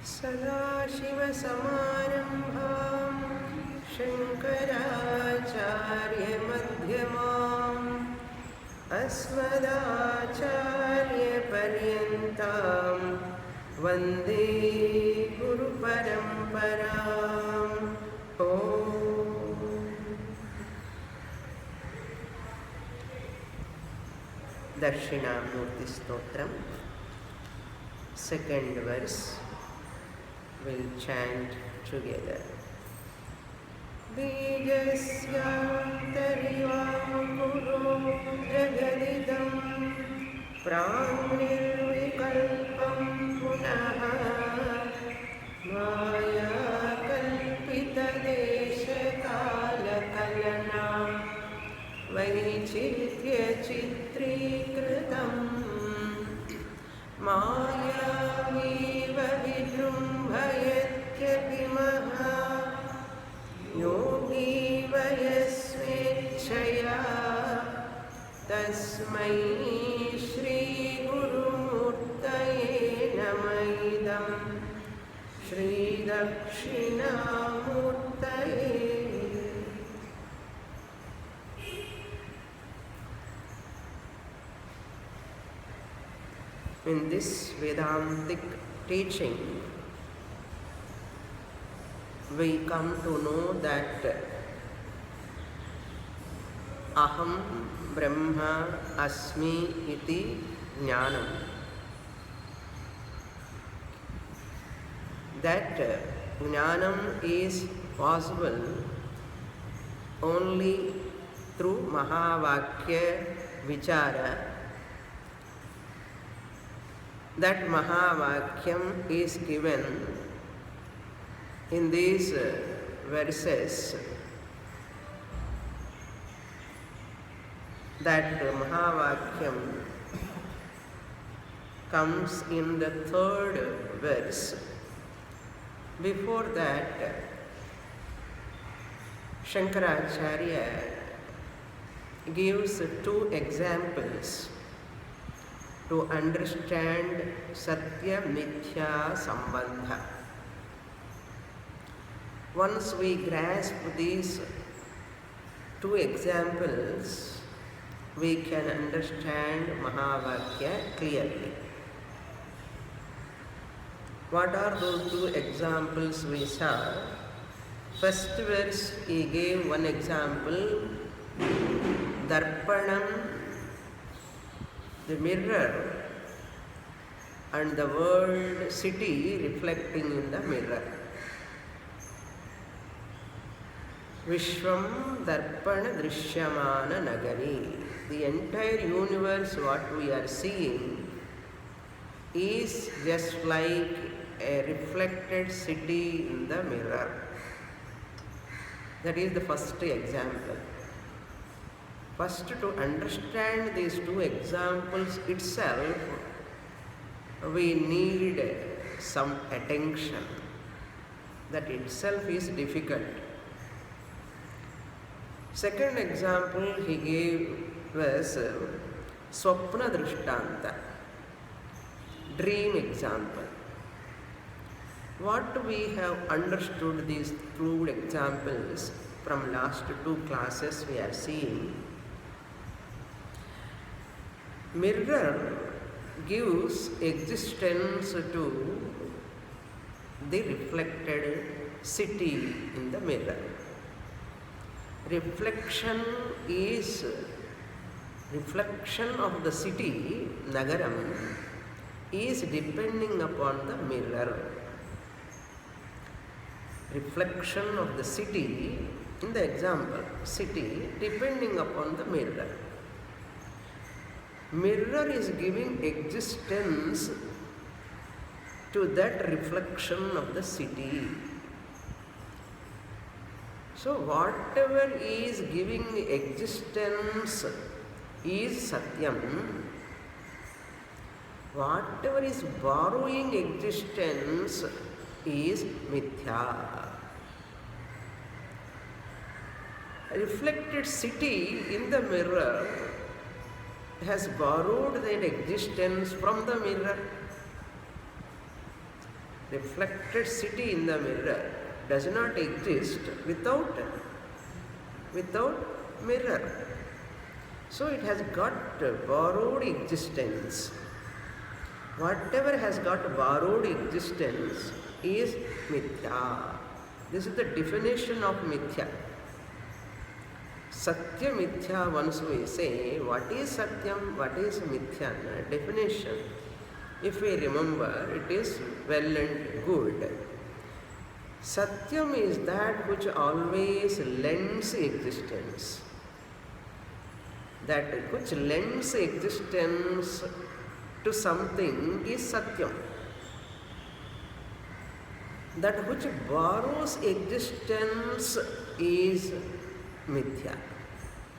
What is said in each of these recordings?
सदाशिवसमारम्भां शङ्कराचार्यमध्यमाम् अस्मदाचार्यपर्यन्तां वन्दे गुरुपरम्पराम्। Dakshinamurti stotram, second verse. We'll chant together. बीजस्यान्तरिवाङ्कुरो जगदिदं प्राङ्निर्विकल्पं पुनः मायाकल्पितदेशकालकलना वैचित्र्यचित्रीकृतम् मायामेव विजृम्भयत्यपि महा योगी वयस्वेच्छया तस्मै श्रीगुरुमूर्तये नमः इदं श्रीदक्षिणामूर्तये। In this Vedantic teaching, we come to know that Aham Brahma Asmi iti Jnanam. That Jnanam is possible only through Mahavakya Vichara. That Mahavakyam is given in these verses. That Mahavakyam comes in the third verse. Before that, Shankaracharya gives two examples to understand Satya Mithya Sambandha. Once we grasp these two examples, we can understand Mahavakya clearly. What are those two examples we saw? First verse, he gave one example, Darpanam, the mirror, and the world city reflecting in the mirror. Vishwam Darpana Drishyamana Nagari. The entire universe, what we are seeing, is just like a reflected city in the mirror. That is the first example. First, to understand these two examples itself, we need some attention. That itself is difficult. Second example he gave was Swapna Drishtanta, dream example. What we have understood these two examples from last two classes we are seeing, mirror gives existence to the reflected city in the mirror. Reflection of the city, Nagaram, is depending upon the mirror. Reflection of the city, in the example, city, depending upon the mirror. Mirror is giving existence to that reflection of the city. So whatever is giving existence is Satyam. Whatever is borrowing existence is Mithya. A reflected city in the mirror has borrowed that existence from the mirror. reflected city in the mirror does not exist without mirror. So it has got borrowed existence. Whatever has got borrowed existence is mithya. This is the definition of mithya. Satya mithya, once we say, what is satyam, what is mithya? Definition. If we remember, it is well and good. Satyam is that which always lends existence. That which lends existence to something is satyam. That which borrows existence is mithya.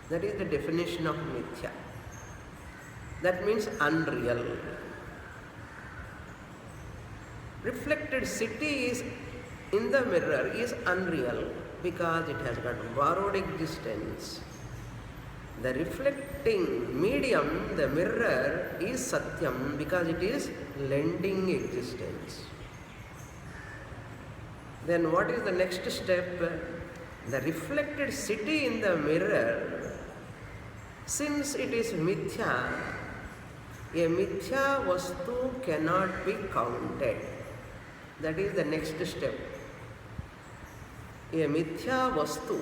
That is the definition of mithya. That means unreal. Reflected city is in the mirror is unreal because it has got borrowed existence. The reflecting medium, the mirror, is satyam because it is lending existence. Then what is the next step? The reflected city in the mirror, since it is mithya, a mithya vastu cannot be counted. That is the next step. A mithya vastu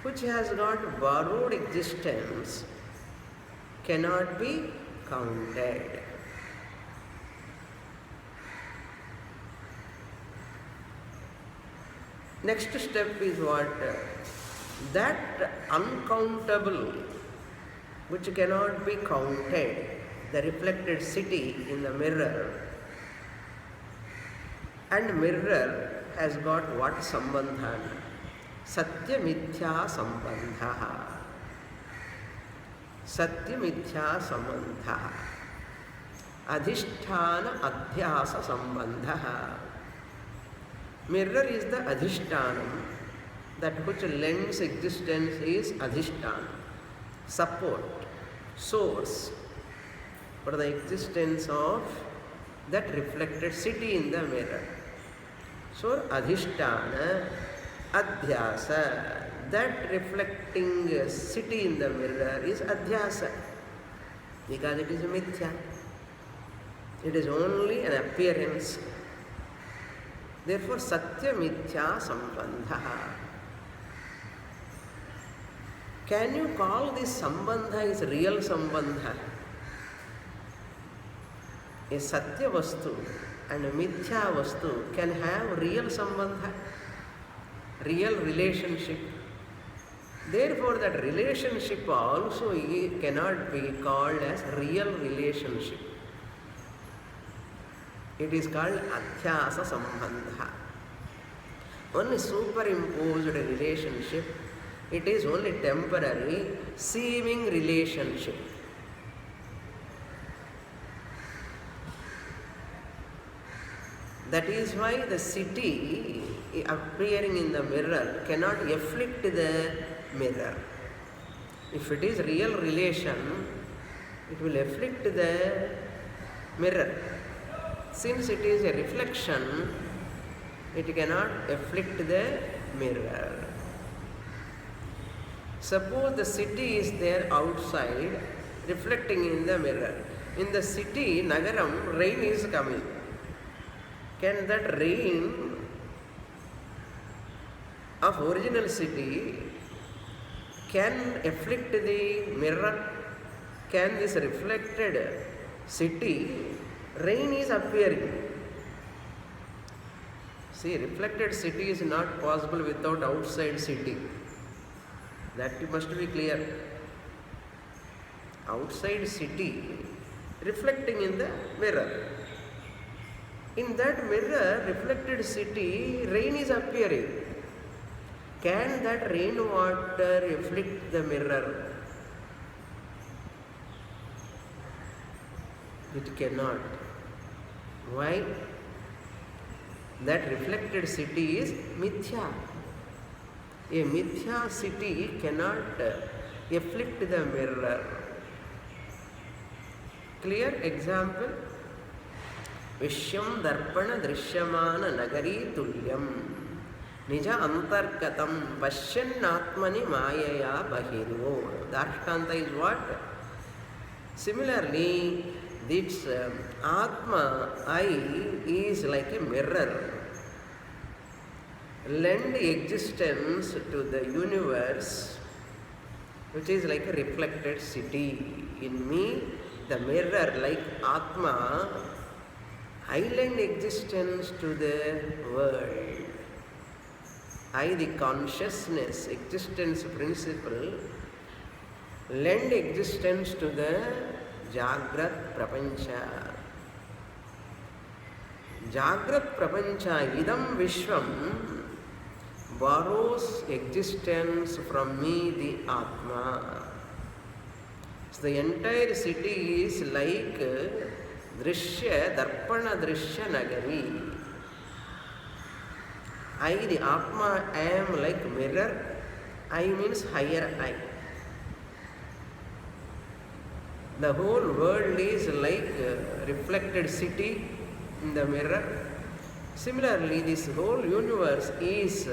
which has got borrowed existence cannot be counted. Next step is what? That uncountable which cannot be counted, the reflected city in the mirror, and mirror has got what sambandha? Satya mithya sambandha. Satya mithya sambandha. Adhishthana adhyasa sambandha. Mirror is the adhishtanam. That which lends existence is adhishtanam. Support, source for the existence of that reflected city in the mirror. So adhishtana, adhyasa, that reflecting city in the mirror is adhyasa because it is a mithya. It is only an appearance. Therefore, satya mithya sambandha. Can you call this sambandha is real sambandha? A satya vastu and a mithya vastu can have real sambandha, real relationship. Therefore, that relationship also cannot be called as real relationship. It is called adhyasa sambandha. Only superimposed relationship. It is only temporary, seeming relationship. That is why the city appearing in the mirror cannot afflict the mirror. If it is real relation, it will afflict the mirror. Since it is a reflection, it cannot afflict the mirror. Suppose the city is there outside, reflecting in the mirror. In the city, Nagaram, rain is coming. Can that rain of original city can afflict the mirror? Can this reflected city, rain is appearing. See, reflected city is not possible without outside city. That must be clear. Outside city reflecting in the mirror. In that mirror, reflected city, rain is appearing. Can that rainwater afflict the mirror? It cannot. Why? That reflected city is mithya. A mithya city cannot afflict the mirror. Clear example? Vishyam darpana drishyamana nagari tulyam Nija antargatam pashyan atmani mayaya bahirvo. The Ashtanta is what? Similarly, this Atma, I, is like a mirror. Lend existence to the universe, which is like a reflected city. In me, the mirror, like Atma, I lend existence to the world. I, the consciousness, existence principle, lend existence to the Jagrat Prapancha. Jagrat Prapancha, idam Vishwam, borrows existence from me, the Atma. So the entire city is like Drishya, Darpana Drishya Nagari. I, the Atma, am like mirror. I means higher I. The whole world is like a reflected city in the mirror. Similarly, this whole universe is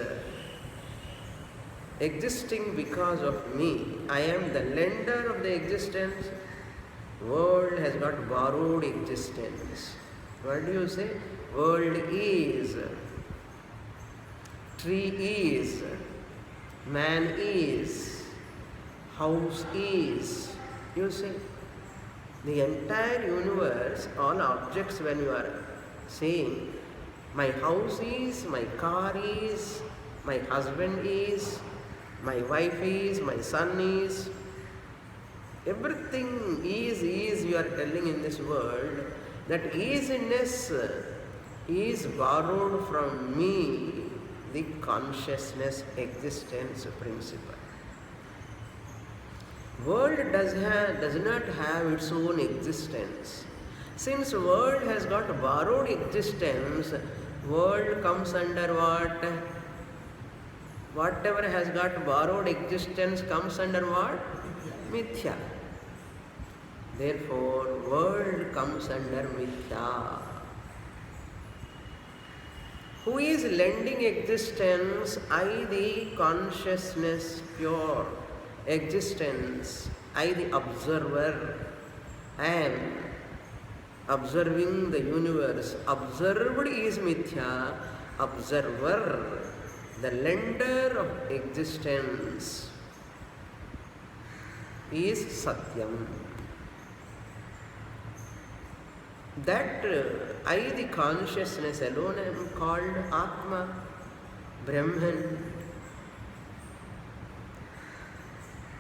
existing because of me. I am the lender of the existence. World has got borrowed existence. What do you say? World is, tree is, man is, house is. You say, the entire universe, all objects, when you are saying, my house is, my car is, my husband is, my wife is, my son is, everything is, you are telling in this world, that easiness is borrowed from me, the consciousness existence principle. World does not have its own existence. Since world has got borrowed existence, world comes under what? Whatever has got borrowed existence comes under what? Mithya. Therefore, world comes under Mithya. Who is lending existence? I, the consciousness, pure existence. I, the observer, am observing the universe. Observed is Mithya. Observer, the lender of existence, is Satyam. That I, the consciousness alone, am called Atma, Brahman.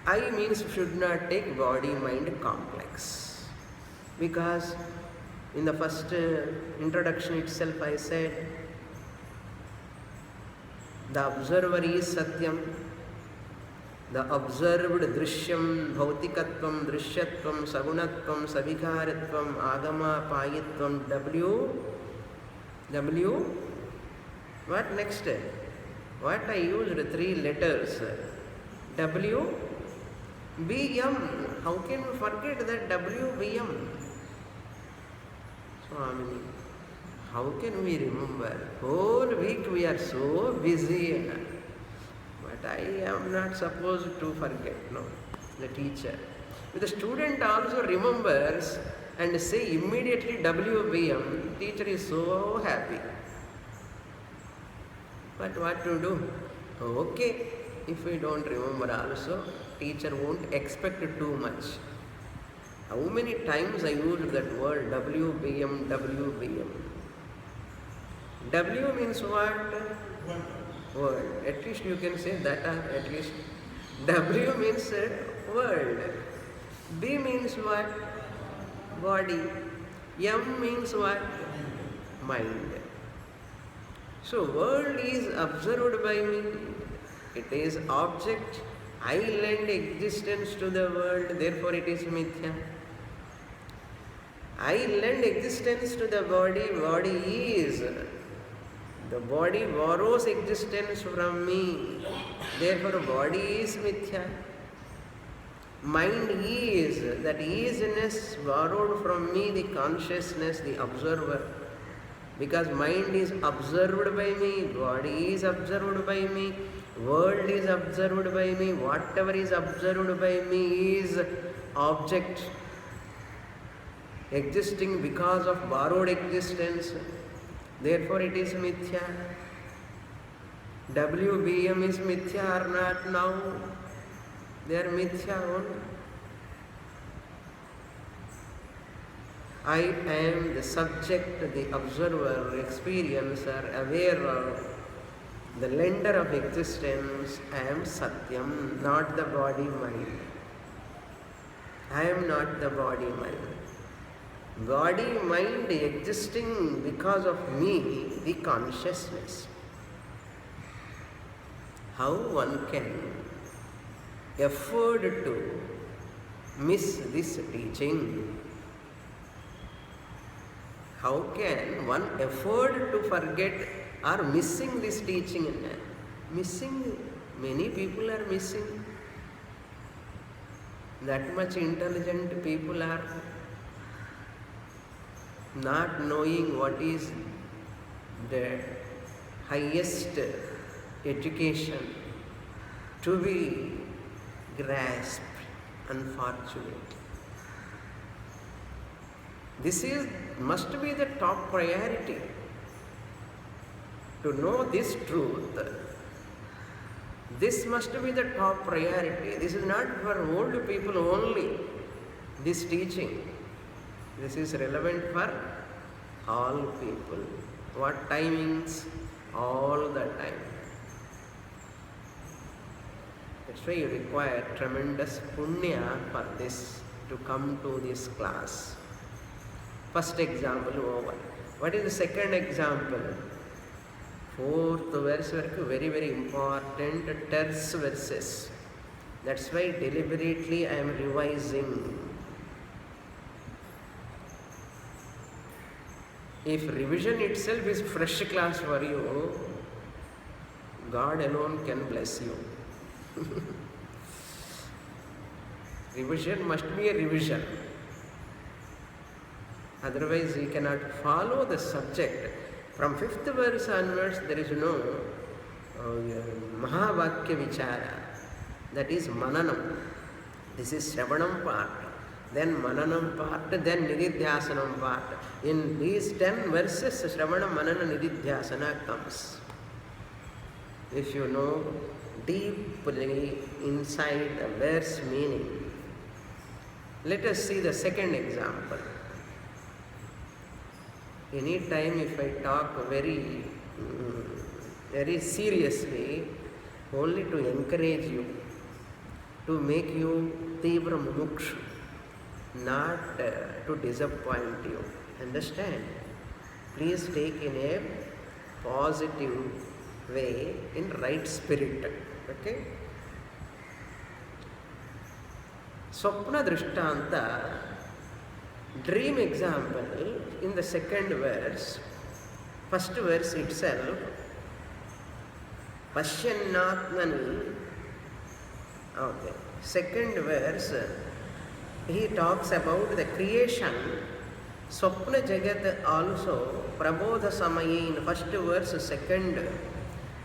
I means should not take body-mind complex. Because in the first introduction itself I said, the observer is Satyam. The observed Drishyam, Bhautikatvam, Drishyatvam, Sagunatvam, Savikaratvam, Agama, Payitvam, W. What next? What I used 3 letters. W, B, M. How can you forget that W, B, M? Swami, how can we remember? Whole week we are so busy. But I am not supposed to forget, no, the teacher. If the student also remembers and say immediately WBM, teacher is so happy. But what to do? Okay, if we don't remember also, teacher won't expect too much. How many times I used that word WBM, WBM? W means what? World. At least you can say that, at least. W means world. B means what? Body. M means what? Mind. So world is observed by me. It is object. I lend existence to the world, therefore it is Mithya. I lend existence to the body, body is. The body borrows existence from me, therefore body is Mithya. Mind is, that easiness borrowed from me, the consciousness, the observer, Because mind is observed by me, body is observed by me, world is observed by me, whatever is observed by me is object existing because of borrowed existence. Therefore it is mithya. WBM is mithya or not now? They are mithya only. I am the subject, the observer, experiencer, aware, the lender of existence. I am Satyam, not the body mind. I am not the body mind. Body mind existing because of me, the consciousness. How one can afford to miss this teaching? How can one afford to forget or missing this teaching? Missing, many people are missing. That much intelligent people are not knowing what is the highest education to be grasped, unfortunately. This must be the top priority. To know this truth, this must be the top priority. This is not for old people only, this teaching. This is relevant for all people. What timings? All the time. That's why you require tremendous punya for this, to come to this class. First example over. What is the second example? Fourth verse, very, very important terse verses. That's why deliberately I am revising. If revision itself is fresh class for you, God alone can bless you. Revision must be a revision. Otherwise, we cannot follow the subject. From 5th verse onwards, there is no Mahavakya Vichara. That is Mananam. This is Shravanam part. Then Mananam part, then Nididhyasanam part. In these 10 verses, Shravana, Manana, Nididhyasana comes. If you know deeply inside the verse meaning. Let us see the second example. Any time if I talk very seriously, only to encourage you, to make you Tibra Mumukshu, not to disappoint you. Understand? Please take in a positive way, in right spirit. Okay? Swapna Drishtanta, dream example in the second verse. First verse itself, Pashyannatmani. Okay. Second verse, he talks about the creation. Swapna Jagat also, Prabodha Samaye, in first verse, second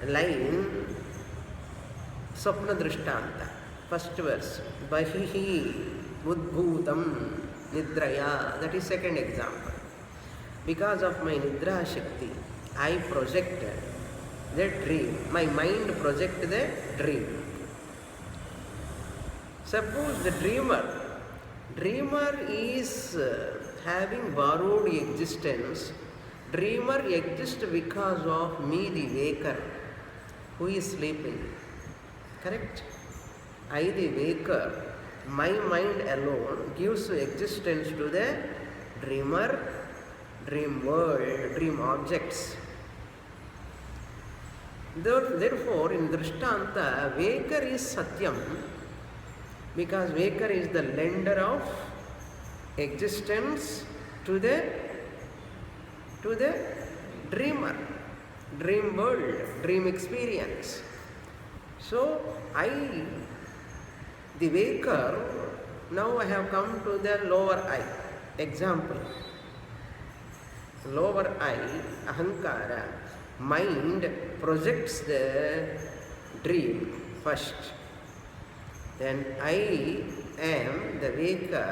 line, Swapna Drishtanta. First verse, Bahihi Udbhutam Nidraya, that is second example. Because of my Nidra Shakti, I project the dream. My mind projects the dream. Suppose the dreamer is having borrowed existence. Dreamer exists because of me, the waker, who is sleeping. Correct? I, the waker, my mind alone gives existence to the dreamer, dream world, dream objects. Therefore, in Drishtanta, waker is Satyam, because waker is the lender of existence to the dreamer, dream world, dream experience. So, I, the waker, now I have come to the lower I. Example. lower I, ahankara, mind projects the dream first. Then I am the waker,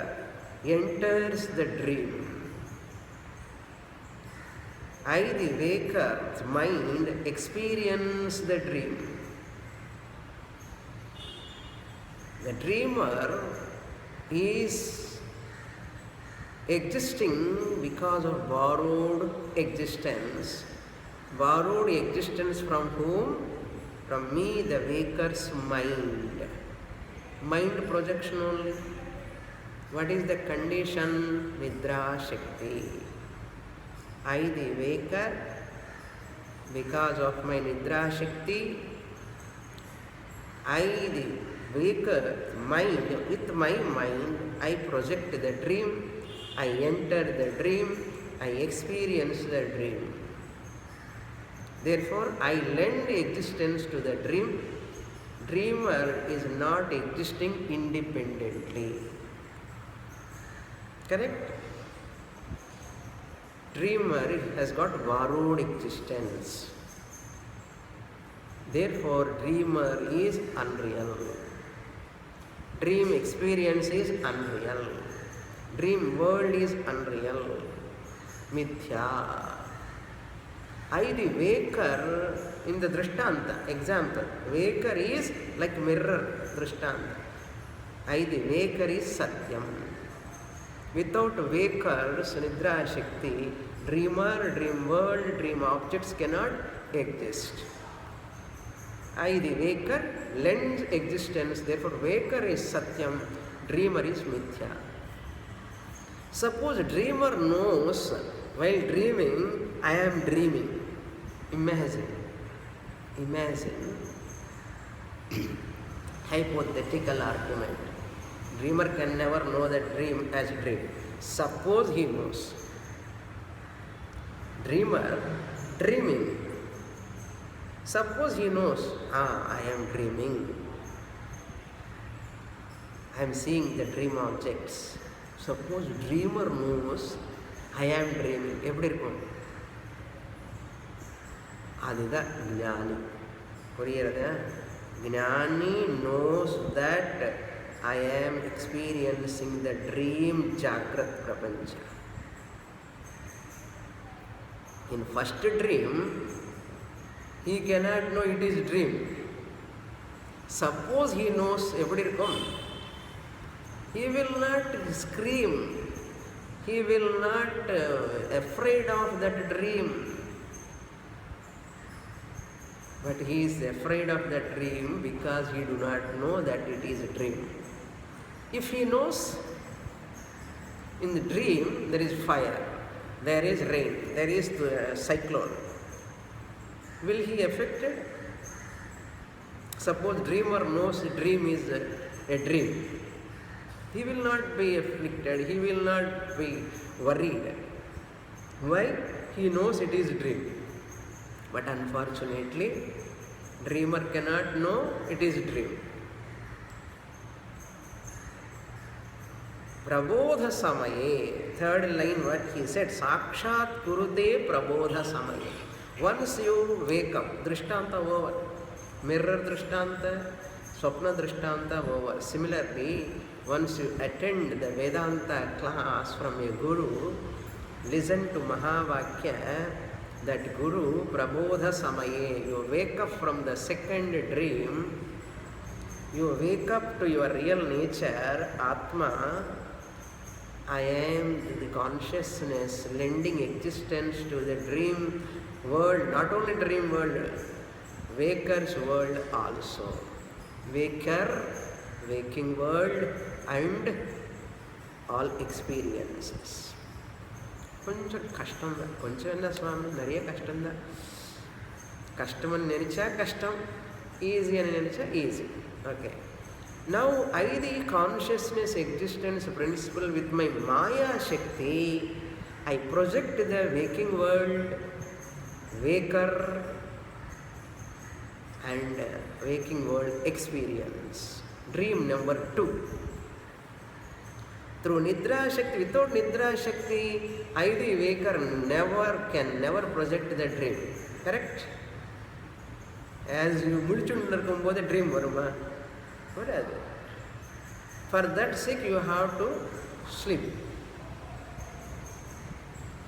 enters the dream. I, the waker's mind, experience the dream. The dreamer is existing because of borrowed existence. Borrowed existence from whom? From me, the waker's mind. Mind projection only. What is the condition? Nidra Shakti. I, the waker, because of my Nidra Shakti, I, the waker mind, with my mind, I project the dream, I enter the dream, I experience the dream. Therefore, I lend existence to the dream. Dreamer is not existing independently. Correct? Dreamer has got borrowed existence. Therefore, dreamer is unreal. Dream experience is unreal. Dream world is unreal. Mithya. I, the waker, in the Drishtanta, example, waker is like mirror, Drishtanta. I, the waker is Satyam. Without wakers, Nidra Shakti, dreamer, dream world, dream objects cannot exist. I, the waker, lends existence, therefore waker is Satyam, dreamer is Mithya. Suppose dreamer knows while dreaming, I am dreaming. Imagine. Hypothetical argument. Dreamer can never know that dream as dream. Suppose he knows. Dreamer dreaming. Suppose he knows, I am dreaming. I am seeing the dream objects. Suppose dreamer knows, I am dreaming. எப்படி இருக்கும்? அதுதான் ஞானி. புரியுறதா? ஞானி knows that I am experiencing the dream Jagrat Prapancha. In first dream, he cannot know it is dream. Suppose he knows எப்படி இருக்கும்? He will not scream. He will not afraid of that dream. But he is afraid of that dream because he do not know that it is a dream. If he knows, in the dream there is fire, there is rain, there is cyclone, will he affected? Suppose dreamer knows the dream is a dream. He will not be afflicted, he will not be worried. Why? He knows it is dream. But unfortunately, dreamer cannot know it is dream. Prabodha samaye, third line what he said, Sakshat kurute prabodha samaye. Once you wake up, Drishtanta over. Mirror Drishtanta, Swapna Drishtanta over. Similarly, once you attend the Vedanta class from a guru, listen to Mahavakya, that Guru Prabodha Samaye, you wake up from the second dream, you wake up to your real nature, Atma. I am the consciousness lending existence to the dream world, not only dream world, waker's world also. Waker, waking world and all experiences. கொஞ்சம் கஷ்டம் தான். கொஞ்சம் என்ன சுவாமி, நிறைய கஷ்டம்தான். கஷ்டம்னு நினச்சா கஷ்டம், ஈஸின்னு நினச்சா easy. Okay. Now I, the consciousness existence principle, with my Maya Shakti, I project the waking world, waker and waking world experience. Dream number 2. Through Nidra Shakti, without Nidra Shakti, I the waker can never project the dream. Correct? As you mulichundarkum the dream varuma. What is it? For that sake you have to sleep.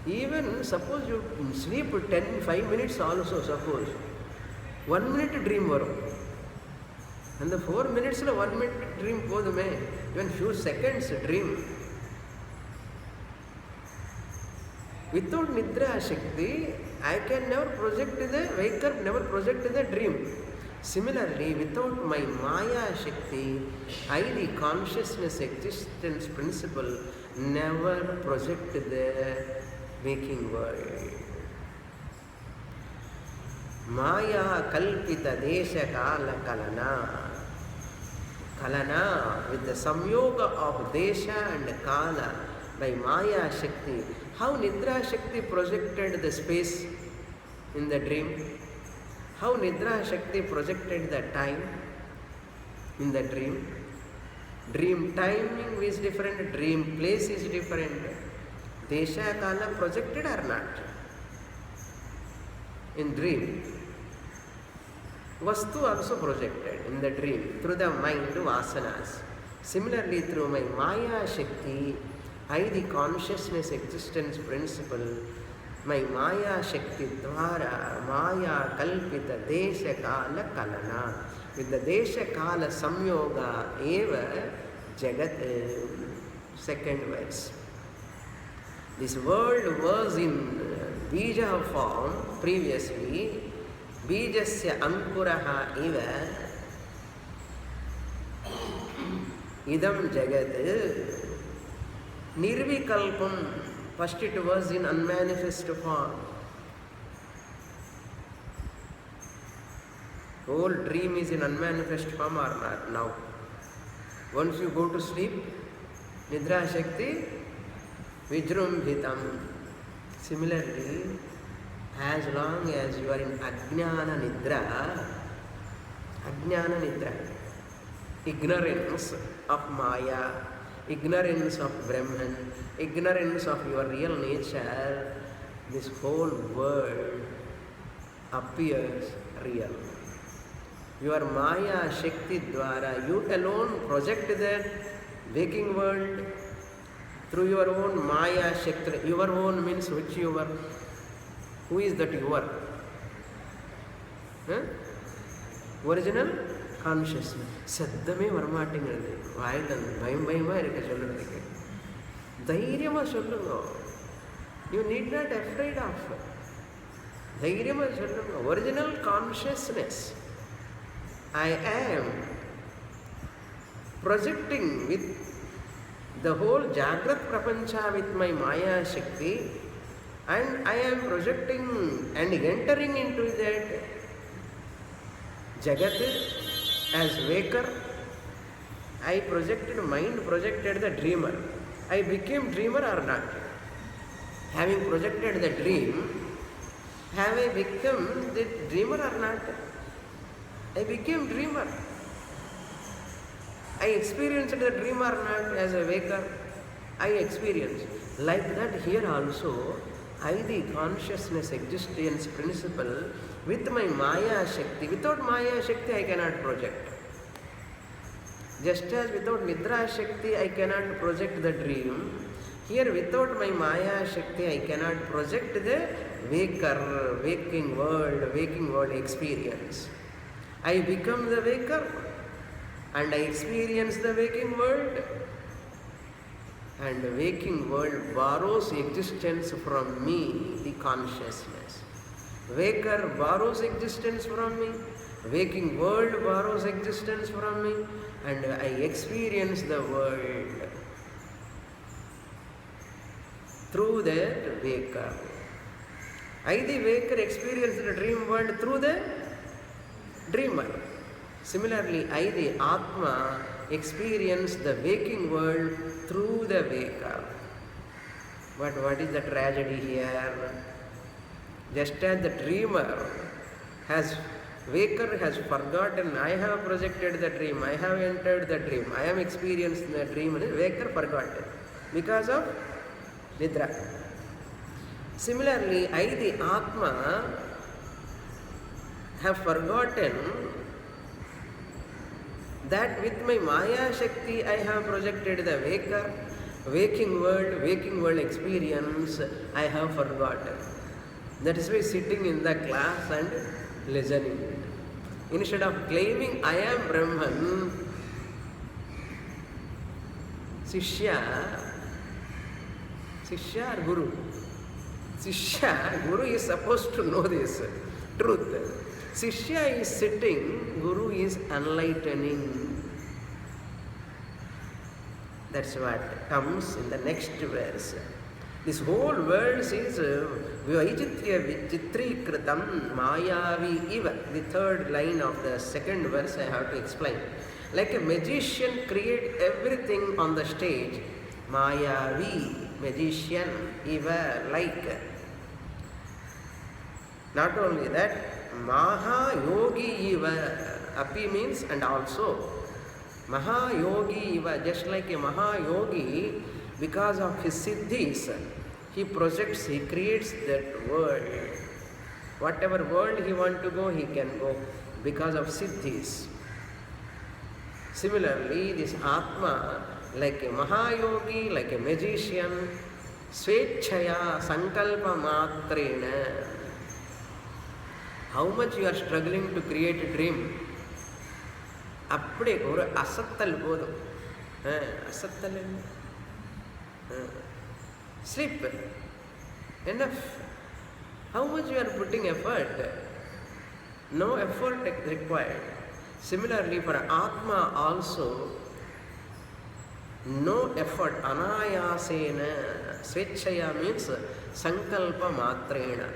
Even suppose you sleep 5 minutes also, suppose 1 minute dream varum. And the 4 minutes 1 minute dream podume, even few seconds dream. Without Nidra Shakti, I can never project the waker, never project the dream. Similarly, without my Maya Shakti, I, the consciousness existence principle, never project the waking world. Maya kalpita desha kala kalana. Kalana, with the samyoga of desha and kala by Maya Shakti. How Nidra Shakti projected the space in the dream? How Nidra Shakti projected the time in the dream? Dream timing is different, dream place is different. Desha Kala projected or not? In dream. Vastu also projected in the dream through the mind vasanas. Similarly, through my Maya Shakti, I, the consciousness existence principle, my Maya Shakti Dvara, Maya Kalpita Desha Kala Kalana. With the Desha Kala Samyoga Eva Jagat, second verse. This world was in Bija form previously. Bijasya Ankuraha Eva Idam Jagat Nirvikalpam. First it was in unmanifest form. Whole dream is in unmanifest form or not now. Once you go to sleep, Nidra Shakti, Vijrumbhitam. Similarly, as long as you are in Ajnana Nidra, ignorance of Maya, ignorance of Brahman, ignorance of your real nature, this whole world appears real. Your Maya Shakti Dwara, you alone project that waking world through your own Maya Shakti. Your own means which you are. Who is that you are? Original consciousness. Saddame varmatingalde. Vayilan bayama irukka solradhukku. Dhairiyama sollunga. You need not afraid of. Dhairiyama sollunga. Original consciousness. I am projecting with the whole Jagrat Prapancha with my Maya Shakti, and I am projecting and entering into that Jagat as waker. I projected, mind projected the dreamer. I became dreamer or not? Having projected the dream, have I become the dreamer or not? I became dreamer. I experienced the dream or not as a waker? I experienced. Like that here also, I, the consciousness existence principle, with my Maya Shakti. Without Maya Shakti, I cannot project. Just as without Nidra Shakti, I cannot project the dream. Here, without my Maya Shakti, I cannot project the waking world experience. I become the waker and I experience the waking world. And the waking world borrows existence from me, the consciousness. Waker borrows existence from me. Waking world borrows existence from me. And I experience the world through that waker. I, the waker, experience the dream world through the dreamer. Similarly, I, the Atma, experience the waking world through the waker. But what is the tragedy here? Just as the dreamer waker has forgotten, I have projected the dream, I have entered the dream, I am experiencing the dream, waker forgotten. because of Nidra. Similarly, I, the Atma, have forgotten that with my Maya Shakti I have projected the waking world experience I have forgotten. That is why sitting in the class and listening. Instead of claiming I am Brahman, Shishya or Guru? Shishya, Guru is supposed to know this truth. Shishya is sitting, Guru is enlightening. That's what comes in the next verse. This whole verse is Vivaichitya Vichitrikritam Mayavi Iva. The third line of the second verse I have to explain. Like a magician create everything on the stage. Mayavi, magician, Iva, like. Not only that, Maha Yogi Iva, Api means and also. Maha Yogi Iva, just like a Maha Yogi, because of his siddhis, he projects, he creates that world. Whatever world he wants to go, he can go because of siddhis. Similarly, this Atma, like a Mahayogi, like a magician, Svechaya Sankalpa Matrena. How much you are struggling to create a dream? Appade oru asattal podum. Asattal sleep. Enough. How much you are putting effort? No effort required. Similarly, for Atma also, no effort. Anayasena. Svechaya means sankalpa matrena.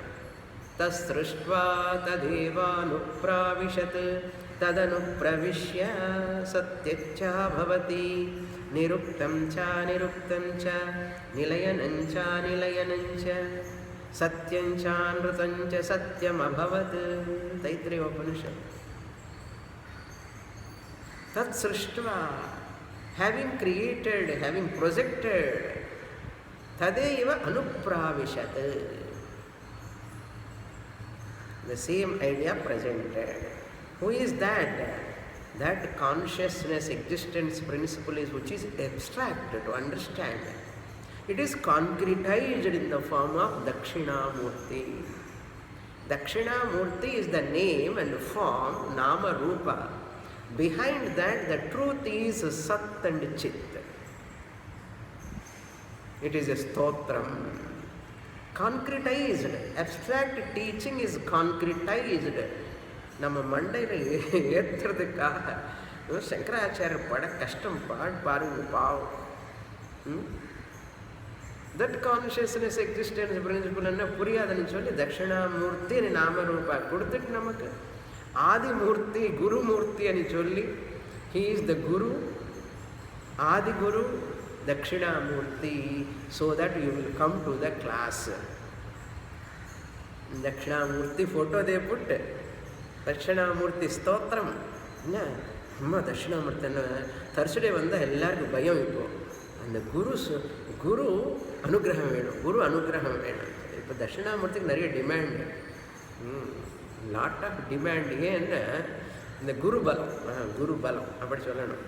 Tas srishtva tadeva nupravishat tadanupravishya satyaccha bhavati niruktam cha nilayanancha nilayanancha satyancha nrutancha satyam abhavat. Taittiriya Upanishad. Tat srishtva, having created, having projected, tadeva anupravishat. The same idea presented. Who is that? That consciousness, existence principle is which is abstract to understand. It is concretized in the form of Dakshinamurti. Dakshinamurti is the name and form, Nama Rupa. Behind that, the truth is Sat and Chit. It is a stotram. Concretized. Abstract teaching is concretized. நம்ம மண்டையில் ஏற்றுறதுக்காக சங்கராச்சாரியர் பட கஷ்டம் பாருங்க பாவம். That consciousness existence principal என்ன புரியாதுன்னு சொல்லி தட்சிணாமூர்த்தி நாமரூபா கொடுத்துட்டு நமக்கு ஆதிமூர்த்தி குருமூர்த்தி అని சொல்லி he is the guru Adi guru Dakshinamurti, so that you will come to the class. Dakshinamurti photo they put. Dakshinamurti stotram. Amma Dakshinamurti Thursday vanda ellarku bayam ipo. And the guru anugraham venum. Guru anugraham venum. Ipo Dakshinamurti nariya demand. Lot of demand ஏன்னா இந்த குரு பலம் அப்படி சொல்லணும்.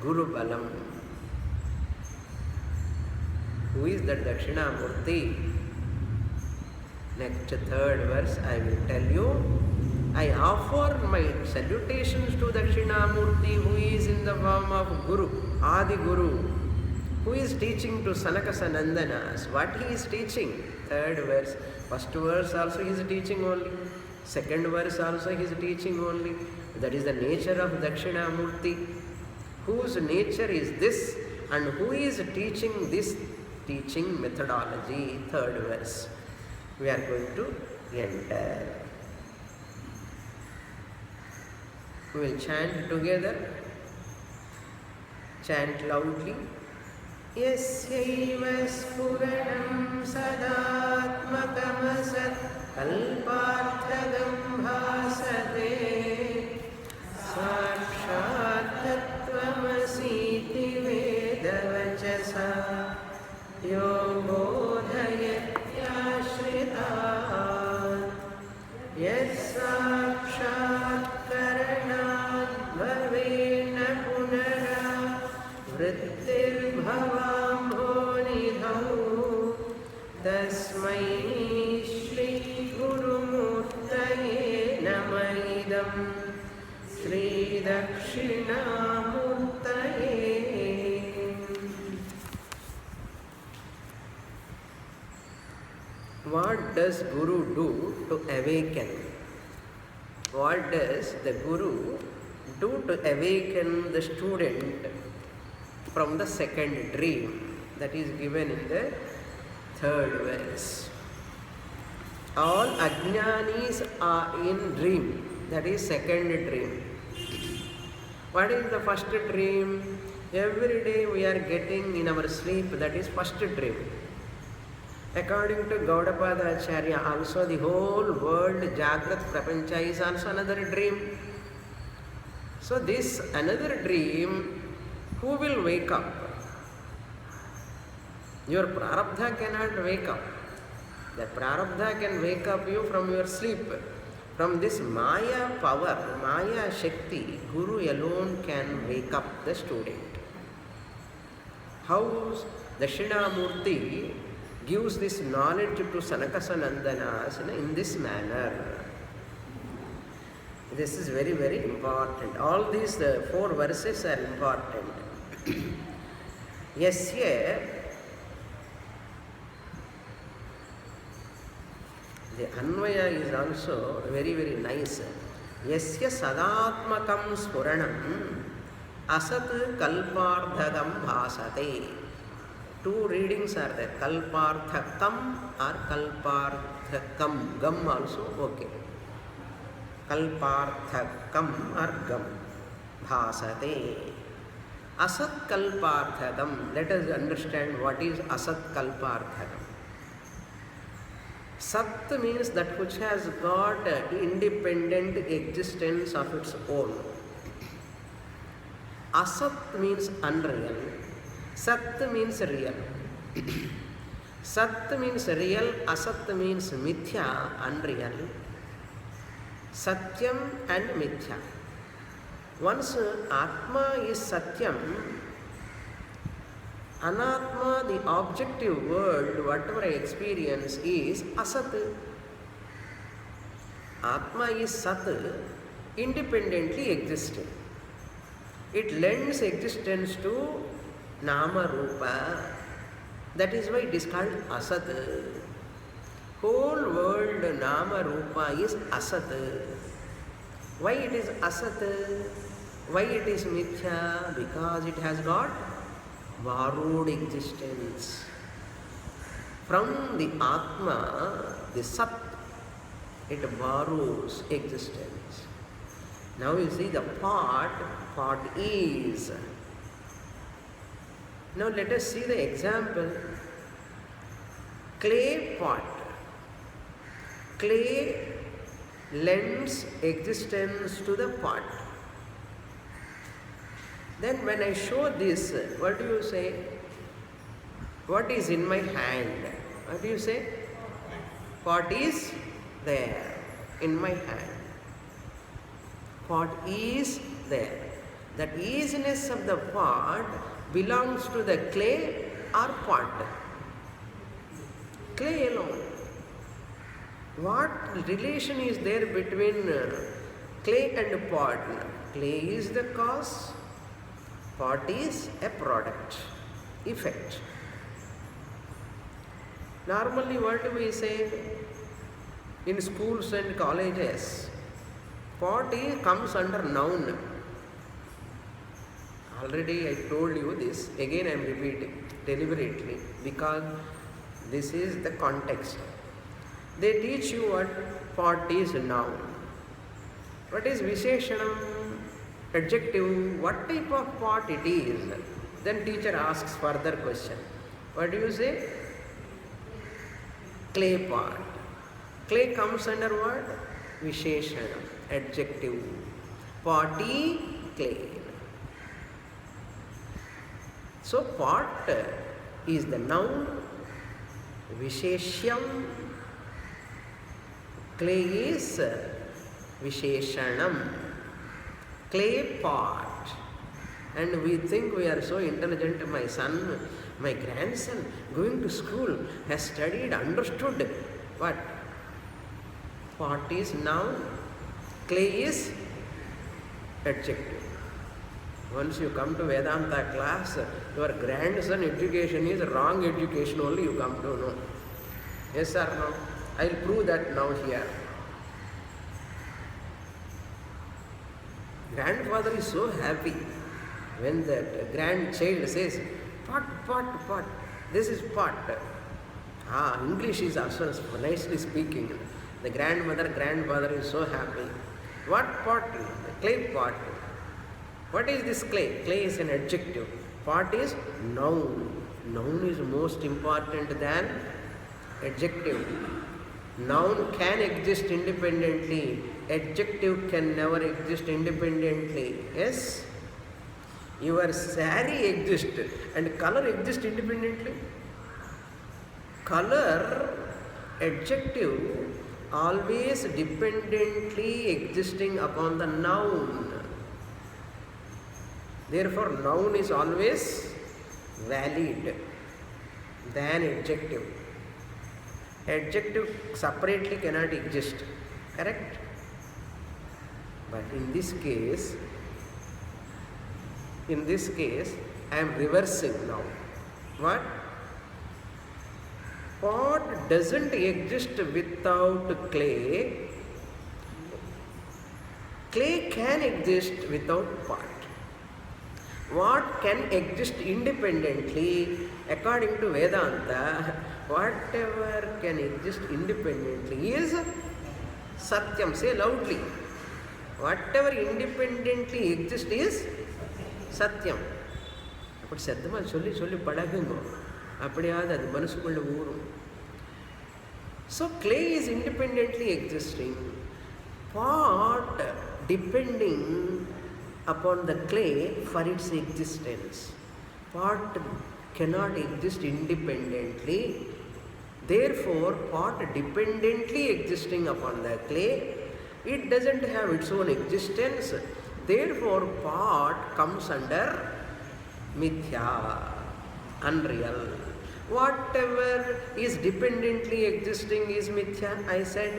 குரு பலம். Who is that Dakshinamurti? Next third verse I will tell you. I offer my salutations to Dakshinamurti who is in the form of Guru, Adi Guru, who is teaching to Sanaka Sanandanas. What he is teaching? Third verse. First verse also he is teaching only. Second verse also he is teaching only. That is the nature of Dakshinamurti. Whose nature is this and who is teaching this teaching methodology? Third verse. We are going to enter. We will chant together. Chant loudly. Yasyaiva spuranam sadatmakamasat kalparthagam bhasate sakshat tattvamasiti vedavachasa यस्साक्षात् करणात् भवेन पुनरावृत्तिर्भवाम्भोनिधौ तस्मै श्रीगुरुमूर्तये नमः इदं श्रीदक्षिणामूर्तये. What does Guru do to awaken? What does the Guru do to awaken the student from the second dream that is given in the third verse? All ajnanis are in dream, that is second dream. What is the first dream? Every day we are getting in our sleep, that is first dream. According to Gaudapada Acharya, also the whole world, Jagrat Prapancha, is also another dream. So this another dream, who will wake up? Your prarabdha cannot wake up. The prarabdha can wake up you from your sleep. From this Maya power, Maya Shakti, Guru alone can wake up the student. How Dakshinamurti gives this knowledge to Sanakasanandanas in this manner. This is very, very important. All these four verses are important. Yasya, the Anvaya is also very, very nice. Yasya sadatmakam spuranam asat kalpardhagam bhasate. Two readings are there, kalparthakam or kalparthakam, gam also okay. Kalparthakam or gam, bhasate. Asat kalparthakam, let us understand what is asat kalparthakam. Sat means that which has got independent existence of its own. Asat means unreal. Sat means real. Sat means real, Asat means mithya, unreal. Satyam and mithya. Once Atma is Satyam, Anatma, the objective world, whatever I experience, is Asat. Atma is Sat, independently existing. It lends existence to Nama Rupa. That is why it is called Asat. Whole world Nama Rupa is Asat. Why it is Asat? Why it is Mithya? Because it has got borrowed existence. From the Atma, the Sat, it borrows existence. Now you see the pot is. Now let us see the example. Clay pot. Clay lends existence to the pot. Then when I show this, what do you say? What is in my hand? What do you say? Pot is there in my hand. Pot is there. That easiness of the pot belongs to the clay or pot. Clay alone. What relation is there between clay and pot? Clay is the cause, pot is a product, effect. Normally what do we say in schools and colleges? Pot comes under noun. Already I told you this, again I am repeating deliberately because this is the context. They teach you what pot is noun. What is Visheshanam, adjective, what type of pot it is. Then teacher asks further question. What do you say? Clay pot. Clay comes under what? Visheshanam, adjective. Potty, clay. So pot is the noun, Visheshyam Clay is Visheshanam. Clay pot. And we think we are so intelligent. My son, my grandson going to school has studied, understood. What? Pot is noun. Clay is adjective. Once you come to Vedanta class, your grandson education is wrong education only you come to know. Yes or no? I will prove that now here. Grandfather is so happy when that grandchild says, pot, pot, pot. This is pot. English is also nicely speaking. The grandfather is so happy. What pot? Clay pot. What is this clay? Clay is an adjective. Pot is noun. Noun is most important than adjective. Noun can exist independently. Adjective can never exist independently. Yes? Your saree exists and color exists independently. Color, adjective, always dependently existing upon the noun. Therefore, noun is always valid than adjective. Adjective separately cannot exist. Correct? But in this case, I am reversing now. What? Pot doesn't exist without clay. Clay can exist without pot. What can exist independently? According to Vedanta, whatever can exist independently is Satyam. Say loudly. Whatever independently exists is Satyam. அப்படி சத்தமாக சொல்லி சொல்லி பழகுங்க. அப்படியாவது அது மனசுக்குள்ள ஊறும். So clay is independently existing. Pot depending upon the clay for its existence. Pot cannot exist independently. Therefore, pot dependently existing upon the clay, it doesn't have its own existence. Therefore, pot comes under mithya, unreal. Whatever is dependently existing is mithya, I said.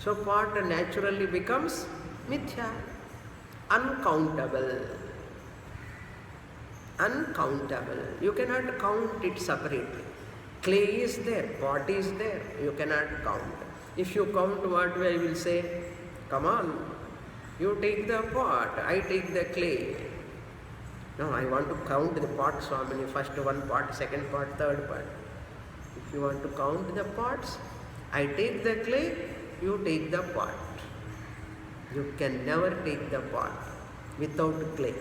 So, pot naturally becomes mithya, uncountable. Uncountable. You cannot count it separately. Clay is there, pot is there, you cannot count. If you count, what I will say? Come on, you take the pot, I take the clay. No, I want to count the pot, Swamini. First one pot, second pot, third pot. If you want to count the pots, I take the clay, you take the pot. You can never take the pot without clay.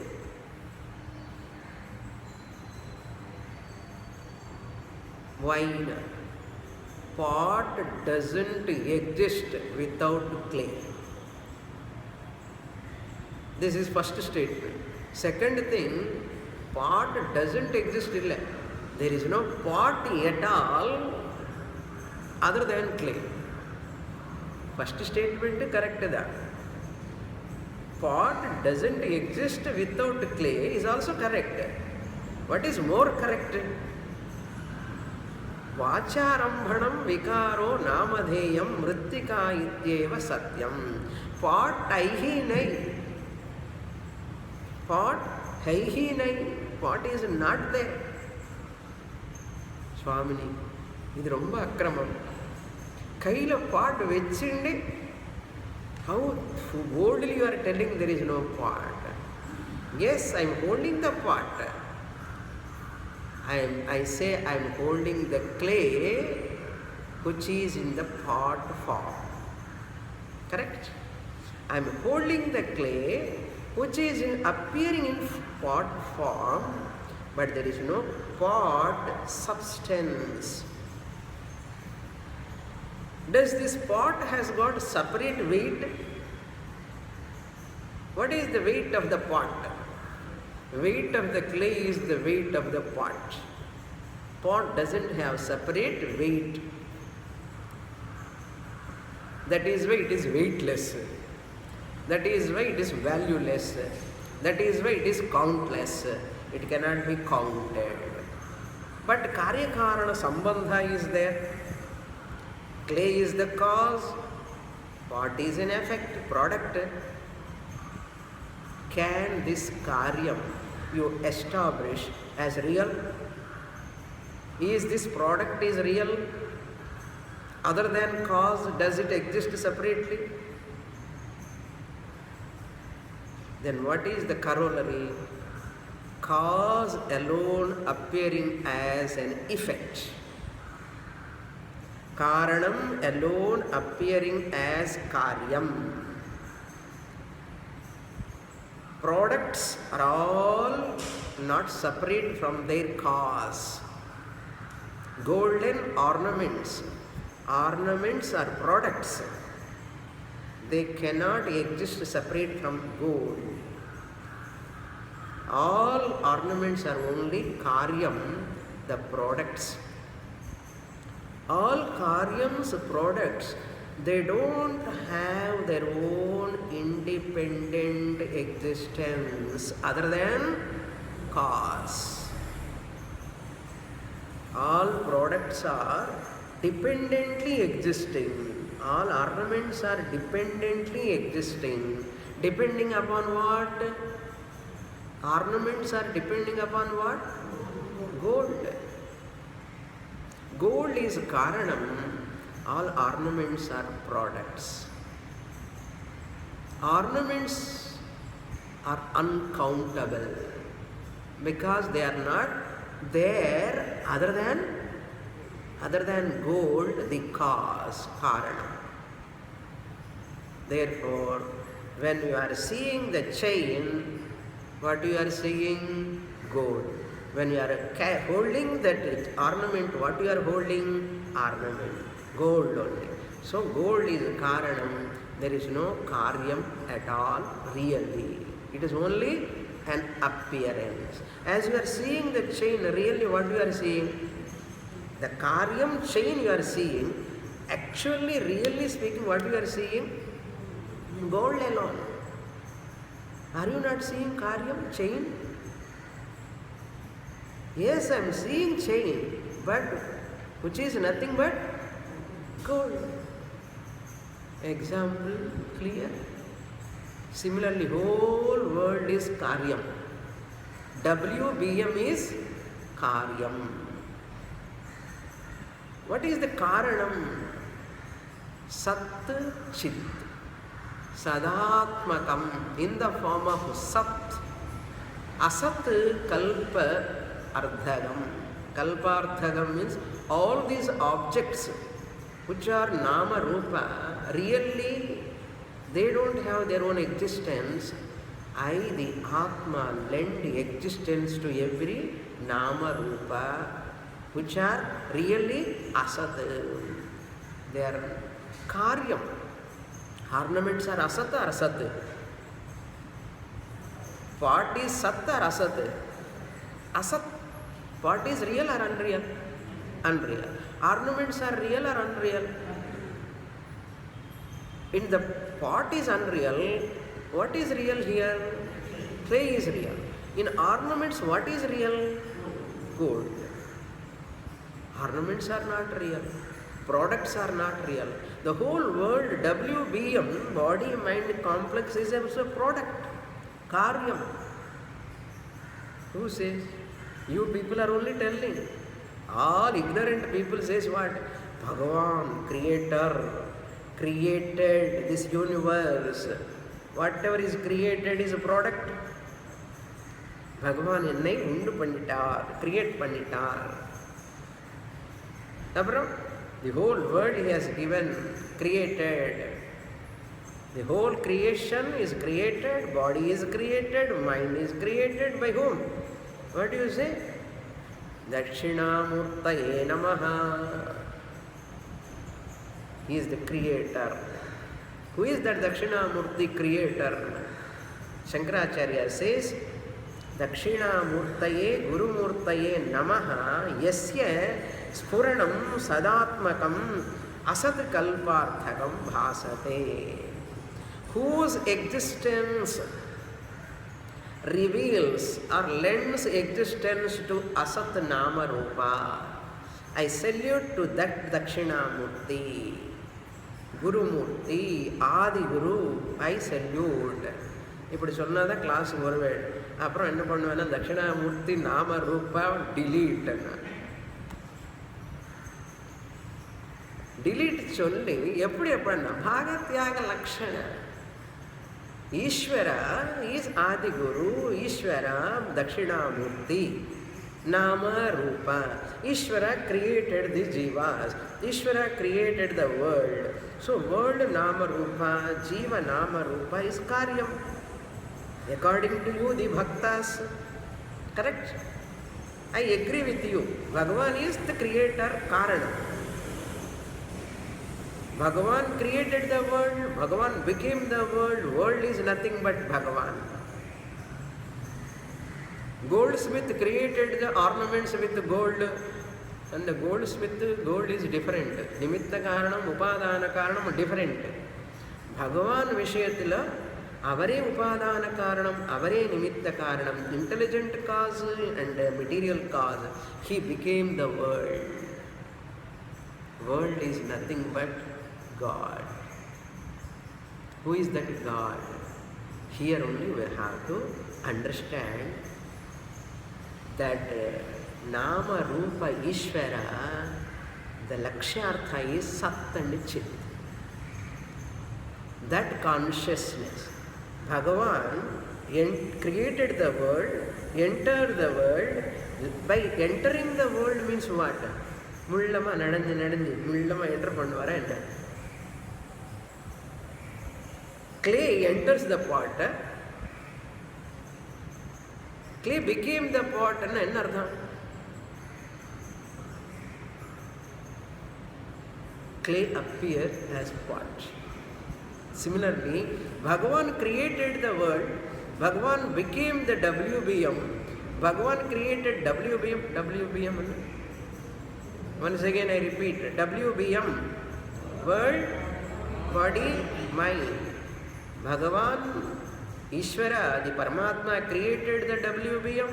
Wine. Pot doesn't exist without clay. This is first statement. Second thing, pot doesn't exist. There is no pot at all other than clay. First statement correct that. Pot doesn't exist without clay is also correct. What is more correct? Vacharambhanam vikaro namadheyam mrittika ityeva satyam. Pot aihi nai. Pot haihi nai. Pot is not there. Swamini, idu romba akramam. Kaila pot vechindi. How boldly you are telling there is no pot. Yes, I am holding the pot. I say I am holding the clay which is in the pot form. Correct? I am holding the clay which is appearing in pot form, but there is no pot substance. Does this pot has got separate weight? What is the weight of the pot? Weight of the clay is the weight of the pot. Pot doesn't have separate weight. That is why it is weightless. That is why it is valueless. That is why it is countless. It cannot be counted. But Karya Karana Sambandha is there. Clay is the cause. What is in effect? Product. Can this Karyam you establish as real? Is this product is real? Other than cause, does it exist separately? Then what is the corollary? Cause alone appearing as an effect. Karanam alone appearing as Karyam. Products are all not separate from their cause. Golden ornaments. Ornaments are products. They cannot exist separate from gold. All ornaments are only Karyam, the products. All Karyam's products, they don't have their own independent existence other than cause. All products are dependently existing. All ornaments are dependently existing. Depending upon what? Ornaments are depending upon what? Gold. Gold is Karanam. All ornaments are products. Ornaments are uncountable because they are not there other than gold, the cause, Karanam. Therefore, when you are seeing the chain, what you are seeing? Gold. When you are holding that ornament, what you are holding? Ornament. Gold only. So gold is Karanam. There is no Karyam at all really. It is only an appearance. As you are seeing the chain, really what you are seeing? The Karyam chain you are seeing, actually really speaking what you are seeing? Gold alone. Are you not seeing Karyam chain? Yes, I am seeing chain, but which is nothing but gold. Example clear? Similarly, whole world is Karyam. WBM is Karyam. What is the Karanam? Sat Chit. Sadatmakam in the form of Sat. Asat Kalpa Ardhagam. Kalparthagam means all these objects which are Nama Rupa, really they don't have their own existence. I, the Atma, lend existence to every Nama Rupa which are really Asat. They are Karyam. Ornaments are Asat or Asat? What is Sat or Asat? Asat. What is real or unreal? Unreal. Ornaments are real or unreal? In the pot is unreal. What is real here? Clay is real. In ornaments, what is real? Gold. Ornaments are not real. Products are not real. The whole world, WBM, body, mind, complex, is also a product. Karyam. Who says? You people are only telling. All ignorant people says what? Bhagavan, creator, created this universe. Whatever is created is a product. Bhagavan ennai undu pannitar, create pannitar. The whole world he has given, created. The whole creation is created, body is created, mind is created by whom? What do you say? Dakshinamurtaye Namaha. He is the creator. Who is that Dakshinamurti creator? Shankaracharya says, Dakshinamurtaye Gurumurtaye Namaha Yasya Spuranam Sadatmakam asat kalparthakam bhasate, whose existence reveals or lends existence to asat nama rupa. I salute to that Dakshinamurti, Guru Murti, Adi Guru, I salute. இப்படி சொன்னால் தான் கிளாஸுக்கு வருவேன். அப்புறம் என்ன பண்ணுவேன்னா தட்சிணாமூர்த்தி நாம ரூபா டிலீட் சொல்லி எப்படி எப்படின்னா பாகத்யாக லக்ஷண ஈஸ்வர இஸ் ஆதிகுரு, ஈஸ்வர Dakshinamurthy Nama Rupa. Ishvara created the jivas. Ishvara created the world. So world Nama Rupa, Jiva Nama Rupa is Karyam. According to you, the Bhaktas. Correct? I agree with you. Bhagavan is the creator, Karana. Bhagavan created the world. Bhagavan became the world. World is nothing but Bhagavan. Goldsmith created the ornaments with gold, and the goldsmith gold is different. Nimitta karanam, upadana karanam different. Bhagavan Vishayathila, avare upadana karanam, avare nimitta karanam, intelligent cause and material cause. He became the world. World is nothing but God. Who is that God? Here only we have to understand that Nama Rupa Ishvara, the Lakshyartha is Sat and Chit. That consciousness, Bhagavan created the world, entered the world. By entering the world means what? Mullama nadandi, Mullama enter pannuvara enna. Clay enters the pot. Clay became the pot and enna artham? Clay appeared as pot. Similarly, Bhagavan created the world. Bhagavan became the WBM. Bhagavan created WBM. Once again I repeat, WBM, world, body, mind. Bhagavan, Ishvara, the Paramatma created the WBM,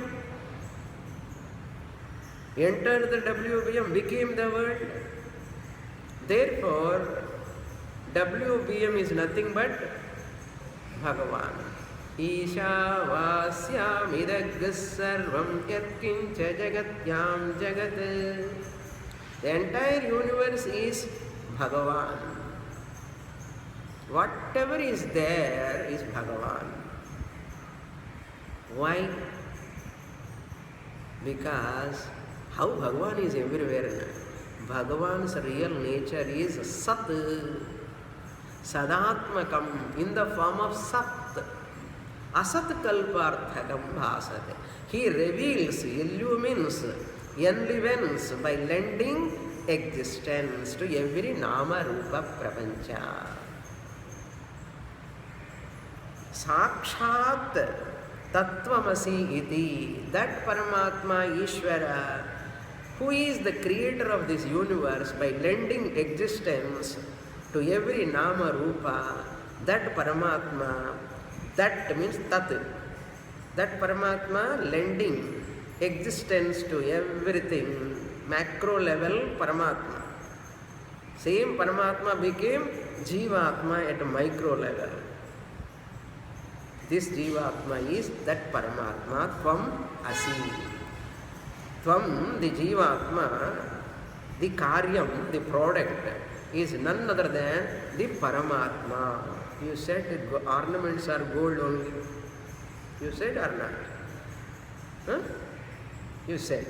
entered the WBM, became the world. Therefore, WBM is nothing but Bhagavan. Isha vasyam idaggas sarvam yatkincha jagatyam jagat. The entire universe is Bhagavan. Whatever is there is Bhagavan. Why? Because how Bhagavan is everywhere. Bhagavan's real nature is Sat, Sadatmakam, in the form of Sat. Asat kalparthakam bhasate. He reveals, illumines, enlivens by lending existence to every Nama Rupa Prapancha. Sakshat Tattvamasi iti, that Paramatma Ishvara, who is the creator of this universe by lending existence to every Nama Rupa, that Paramatma, that means Tat, that Paramatma lending existence to everything, macro level Paramatma. Same Paramatma became Jivatma at micro level. This Jivatma is that Paramatma, Tvam Asi. Tvam, the Jivatma, the Karyam, the product, is none other than the Paramatma. You said ornaments are gold only. You said or not? Huh? You said.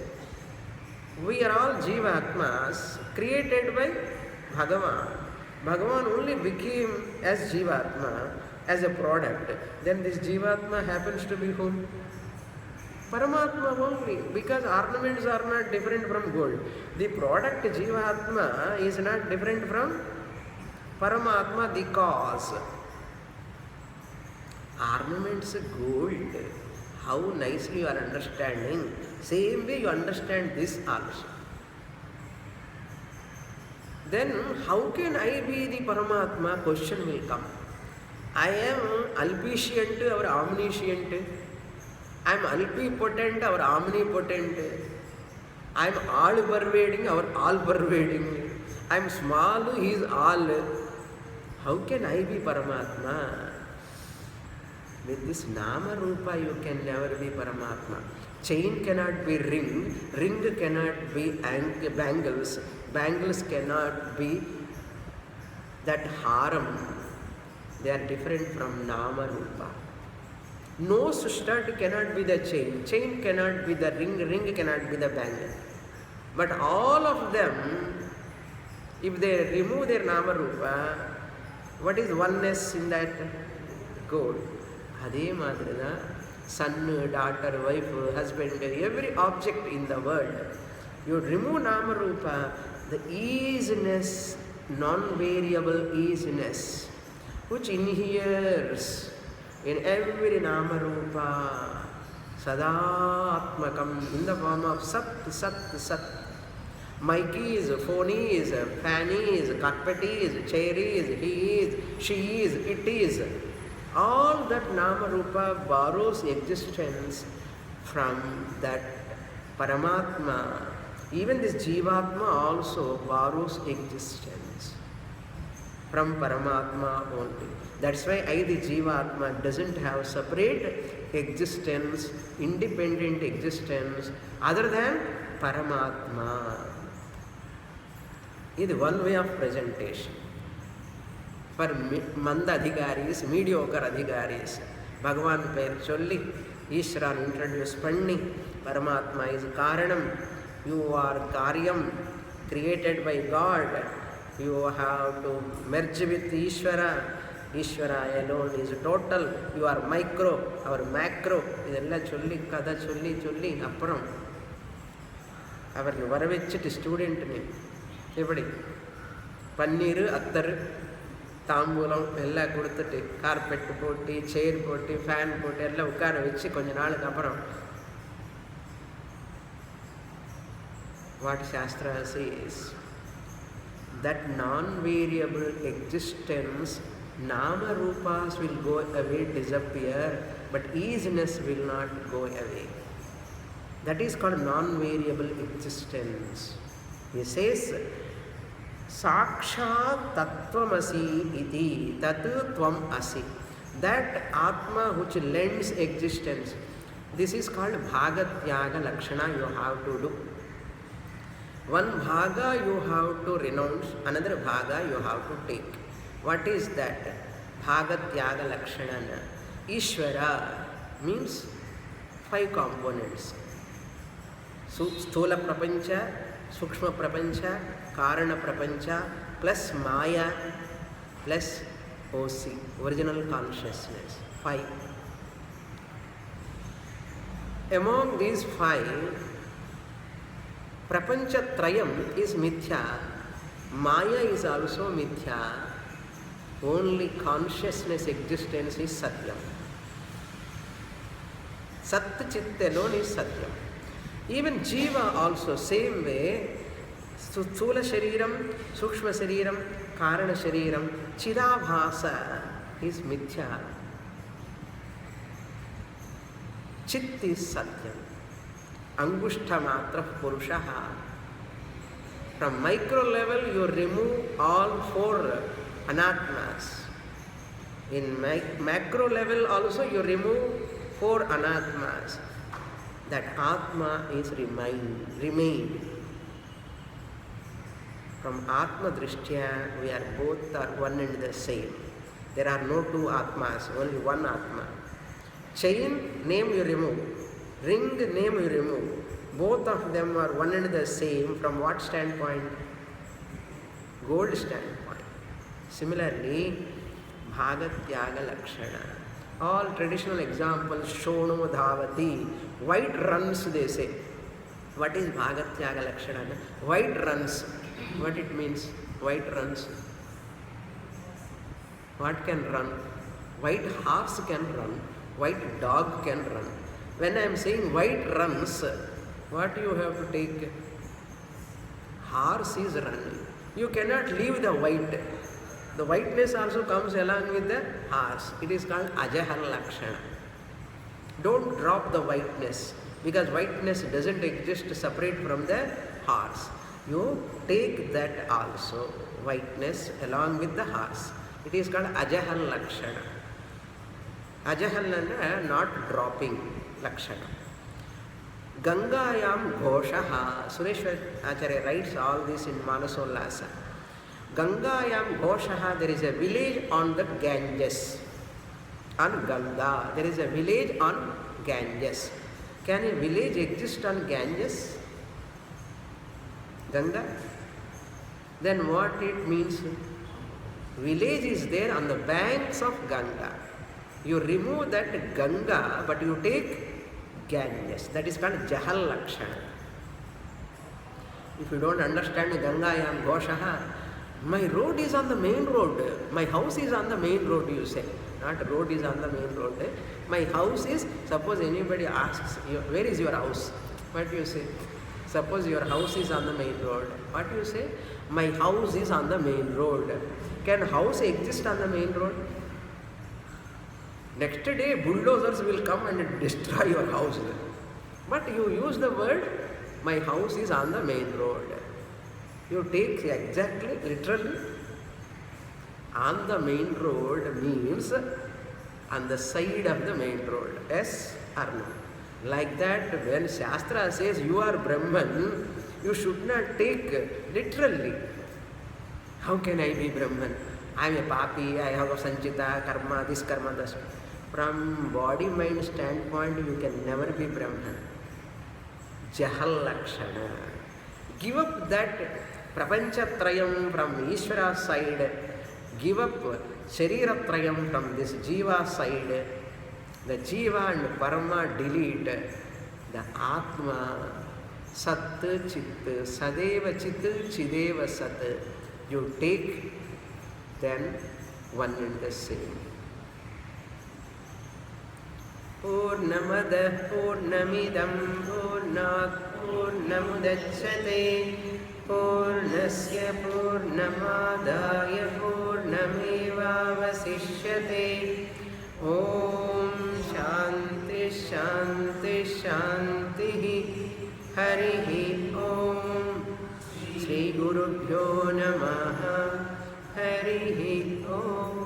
We are all Jivatmas created by Bhagavan. Bhagavan only became as Jivatma, as a product. Then this Jivatma happens to be whom? Paramatma only, because ornaments are not different from gold. The product Jivatma is not different from Paramatma, the cause. Ornaments gold. How nicely you are understanding. Same way you understand this also. then how can I be the Paramatma? Question will come. I am alpiscient or omniscient. I am alpipotent or omnipotent. I am all-pervading or all-pervading. I am small, he is all. How can I be Paramatma? With this Nama Rupa, you can never be Paramatma. Chain cannot be ring, ring cannot be bangles, bangles cannot be that haram. They are different from Nama Rupa. Nose stud cannot be the chain, chain cannot be the ring, ring cannot be the bangle. But all of them, if they remove their Nama Rupa, what is oneness in that? Gold. Adhe madrina, son, daughter, wife, husband, every object in the world, you remove Nama Rupa, the easiness, non-variable easiness, which inheres in every Nama Rupa, Sadatmakam, in the form of Sat, Sat, Sat. Mike is, phone is, fan is, carpet is, chair is, he is, she is, it is. All that Nama Rupa borrows existence from that Paramatma. Even this Jivatma also borrows existence from Paramatma only. That's why the Jivatma doesn't have separate existence, independent existence other than Paramatma. This is one way of presentation. For Manda Adhikaris, mediocre Adhikaris, Bhagavan per cholli, Ishran introduce Panni, Paramatma is Karanam, you are Karyam, created by God, you have to merge with Ishvara, Ishvara alone is total, you are micro, our macro, idella cholli, kada cholli, appuram. Avarnu varavechittu student name. எப்படி பன்னீர் அத்தர் தாம்பூலம் எல்லாம் கொடுத்துட்டு carpet போட்டு சேர் போட்டு fan போட்டு எல்லாம் உட்கார வச்சு கொஞ்ச நாளுக்கு அப்புறம் what Shastra says, that non-variable existence, Nama Rupas will go away, disappear, but easiness will not go away. That is called non-variable existence. He says, Sakshat Tattvamasi iti Tatu Tvam Asi. That Atma which lends existence. This is called Bhagatyaga Lakshana you have to do. One Bhaga you have to renounce, another Bhaga you have to take. What is that? Bhagatyaga Lakshana. Ishvara means 5 components. Sthula Prapancha, Sukshma Prapancha, Karana Prapancha, plus Maya, plus OC, original consciousness. 5. Among these 5, Prapancha Trayam is Mithya, Maya is also Mithya, only consciousness existence is Satyam. Sat Chit alone is Satyam. Even Jiva also, same way, Sthula Shariram, Sukshma Shariram, Karana Shariram, Chidabhasa is Mithya. Chit is Satyam. Angushta Matra Purushaha. From micro level you remove all 4 anatmas. In macro level also you remove 4 anatmas. That Atma is remained. From Atma Drishtya, we are both one and the same. There are no 2 Atmas, only one Atma. Chain, name you remove. Ring, name you remove. Both of them are one and the same. From what standpoint? Gold standpoint. Similarly, Bhagatyaga Lakshana. All traditional examples, Shono Dhavati, white runs they say. What is Bhagatyaga Lakshana? White runs. What it means? White runs. What can run? White horse can run. White dog can run. When I am saying white runs, what you have to take? Horse is running. You cannot leave the white. The whiteness also comes along with the horse. It is called Ajahal Lakshana. Don't drop the whiteness, because whiteness doesn't exist separate from the horse. You take that also, whiteness along with the horse. It is called Ajahal Lakshana. Ajahal not dropping Lakshana. Gangayam Ghoshaha. Sureshwar Acharya writes all this in Manasollasa. Gangayam Ghoshaha, there is a village on the Ganges. On Ganga, there is a village on Ganges. Can a village exist on Ganges? Ganga? Then what it means? Village is there on the banks of Ganga. You remove that Ganga, but you take Ganges. That is called Jahal Lakshana. If you don't understand Gangayam Ghoshaha, my road is on the main road. My house is on the main road, you say. Not road is on the main road. My house is, suppose anybody asks, where is your house? What do you say? Suppose your house is on the main road. What do you say? My house is on the main road. Can house exist on the main road? Next day, bulldozers will come and destroy your house. But you use the word, my house is on the main road. You take exactly, literally, on the main road means on the side of the main road. Yes or no? Like that, when Shastra says you are Brahman, you should not take literally. How can I be Brahman? I am a papi, I have a sanchita, karma, this karma, this. From body-mind standpoint, you can never be Brahman. Jahal Lakshana. Give up that Prapanchatrayam from Ishvara's side. Give up Shariratrayam from this Jiva side. The Jiva and Parama delete. The Atma, Sat, Chit, Sadeva Chit, Chideva Sat. You take, then one and the same. Purnamada Purnamidam Purnat Purnamudachyate Purnasya Purnamadaya Purnamevavasishyate. Om Shanti Shanti Shanti Harihi Om. Shri Gurubhyo Namaha. Harihi Om.